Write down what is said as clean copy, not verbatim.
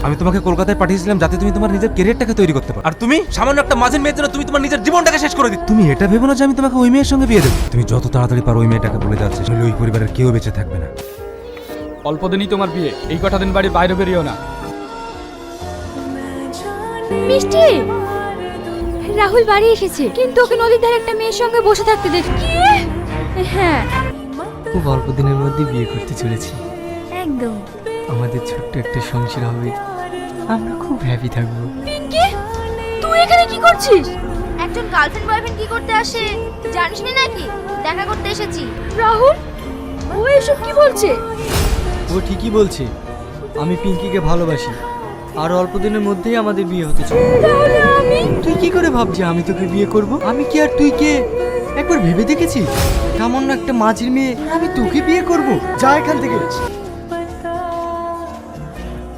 আমি তোমাকে কলকাতায় পাঠিয়েছিলাম যাতে তুমি তোমার নিজের ক্যারিয়ারটাকে তৈরি করতে পারো, আর তুমি সামান্য একটা মাঝের মেয়ের জন্য তুমি তোমার নিজের জীবনটাকে শেষ করে দিচ্ছ। তুমি এটা ভেবো না যে আমি তোমাকে ওই মেয়ের সঙ্গে বিয়ে দেবো। তুমি যত তাড়াতাড়ি পারো ওই মেয়েটাকে বলে যাচ্ছে, নইলে ওই পরিবারের কেউ বেঁচে থাকবে না। অল্প দিনই তোমার বিয়ে, এই কটা দিন বাড়ির বাইরে বেরিও না। মিষ্টি, রাহুল বাড়ি এসেছে, কিন্তু ওকে নদীর ধারে একটা মেয়ের সঙ্গে বসে থাকতে দেখি। কি? হ্যাঁ, খুব অল্প দিনের মধ্যে বিয়ে করতে চলেছি। একদম। আমাদের ছোট্ট একটা সংসার হবে, আমরা খুব হ্যাপি থাকবো। পিঙ্কি, তুই এখানে কি করছিস? একজন গার্লফ্রেন্ড বয়ফ্রেন্ড কি করতে আসে জানিস না নাকি? দেখা করতে এসেছি। রাহুল, ও এসব কি বলছে? ও ঠিকই বলছে, আমি পিঙ্কিকে ভালোবাসি, আর অল্প দিনের মধ্যেই আমাদের বিয়ে হতে চলে। তাহলে আমি? তুই কি করে ভাবছি আমি তোকে বিয়ে করব? আমি কি আর তুই কে একবার ভেবে দেখেছিস? সামান্য একটা মাঝির মেয়ে, আমি তোকে বিয়ে করব? যা এখান থেকে।